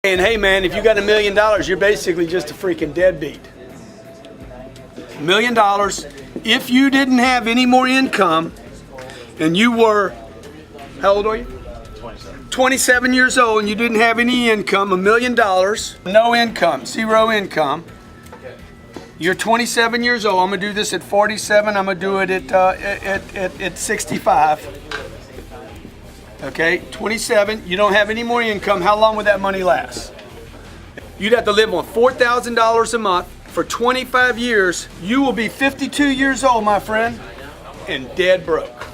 And hey man, if you got $1 million, you're basically just a freaking deadbeat. $1 million, if you didn't have any more income and you were, how old are you? 27 years old and you didn't have any income, $1 million, no income, zero income. You're 27 years old. I'm gonna do this at 47. I'm gonna do it at 65. Okay, 27. You don't have any more income. How long would that money last? You'd have to live on $4,000 a month for 25 years. You will be 52 years old, my friend, and dead broke.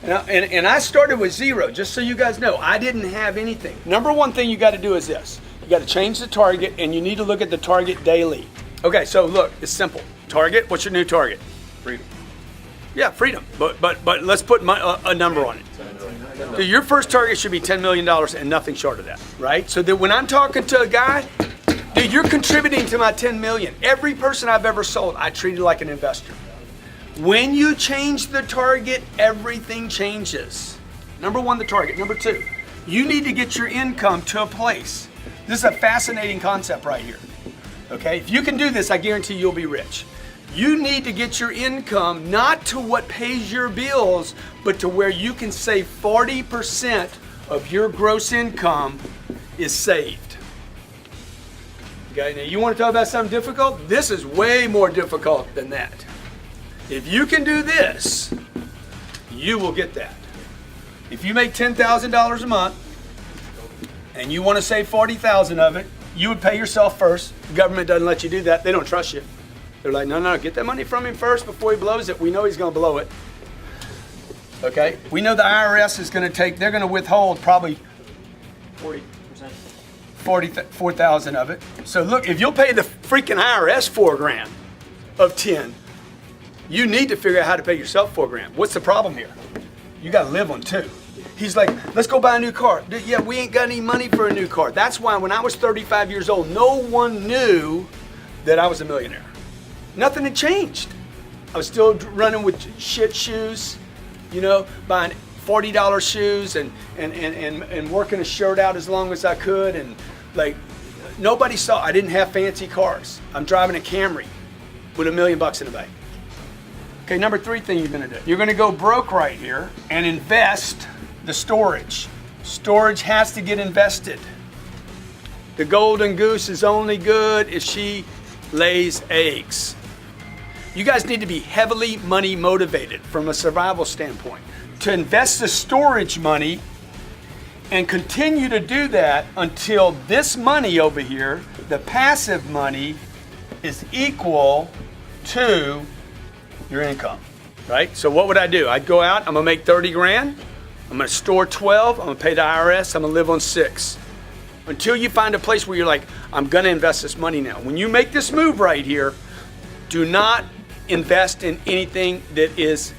Now, and I started with zero, just so you guys know. I didn't have anything. Number one thing you got to do is this. You got to change the target, and you need to look at the target daily. Okay, so look, it's simple. Target, what's your new target? Freedom. Yeah, freedom. But let's put a number on it. So your first target should be $10 million and nothing short of that, right? So that when I'm talking to a guy, dude, you're contributing to my 10 million. Every person I've ever sold, I treated like an investor. When you change the target, everything changes. Number one, the target. Number two, you need to get your income to a place. This is a fascinating concept right here. Okay, if you can do this, I guarantee you'll be rich. You need to get your income not to what pays your bills, but to where you can save 40% of your gross income is saved. Okay, now you want to talk about something difficult? This is way more difficult than that. If you can do this, you will get that. If you make $10,000 a month and you want to save 40,000 of it, you would pay yourself first. The government doesn't let you do that. They don't trust you. They're like, no, get that money from him first before he blows it. We know he's going to blow it. Okay? We know the IRS is going to they're going to withhold probably 4,000 of it. So look, if you'll pay the freaking IRS $4,000 of 10, you need to figure out how to pay yourself $4,000. What's the problem here? You got to live on 2. He's like, let's go buy a new car. Yeah, we ain't got any money for a new car. That's why when I was 35 years old, no one knew that I was a millionaire. Nothing had changed. I was still running with shit shoes, you know, buying $40 shoes and working a shirt out as long as I could. And like, nobody saw, I didn't have fancy cars. I'm driving a Camry with $1 million in the bank. Okay, number 3 thing you're gonna do. You're gonna go broke right here and invest the storage. Storage has to get invested. The golden goose is only good if she lays eggs. You guys need to be heavily money motivated from a survival standpoint to invest the storage money and continue to do that until this money over here, the passive money, is equal to your income, right? So what would I do? I'd go out, I'm gonna make 30 grand, I'm gonna store 12, I'm gonna pay the IRS, I'm gonna live on 6. Until you find a place where you're like, I'm gonna invest this money now. When you make this move right here, do not invest in anything that is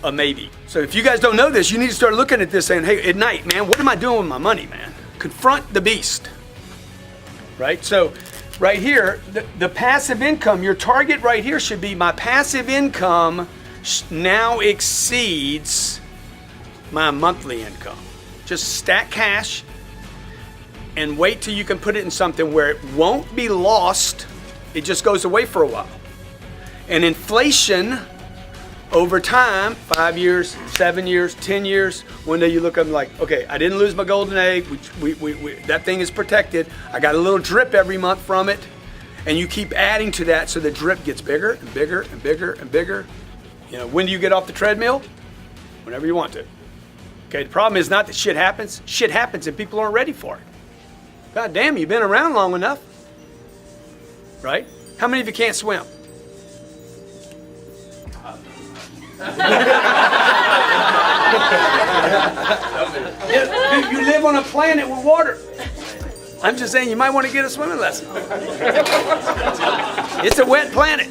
a maybe. So if you guys don't know this, you need to start looking at this saying, hey, at night, man, what am I doing with my money, man? Confront the beast, right? So right here, the passive income, your target right here should be my passive income now exceeds my monthly income. Just stack cash and wait till you can put it in something where it won't be lost. It just goes away for a while. And inflation over time, 5 years, 7 years, 10 years, one day you look up and like, okay, I didn't lose my golden egg. That thing is protected. I got a little drip every month from it. And you keep adding to that so the drip gets bigger and bigger and bigger and bigger. You know, when do you get off the treadmill? Whenever you want to. Okay, the problem is not that shit happens. Shit happens and people aren't ready for it. God damn, you've been around long enough. Right? How many of you can't swim? You live on a planet with water. I'm just saying you might want to get a swimming lesson. It's a wet planet.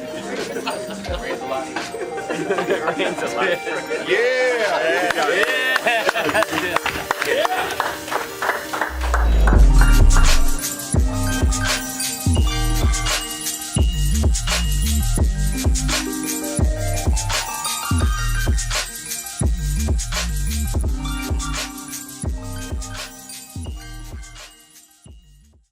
Yeah.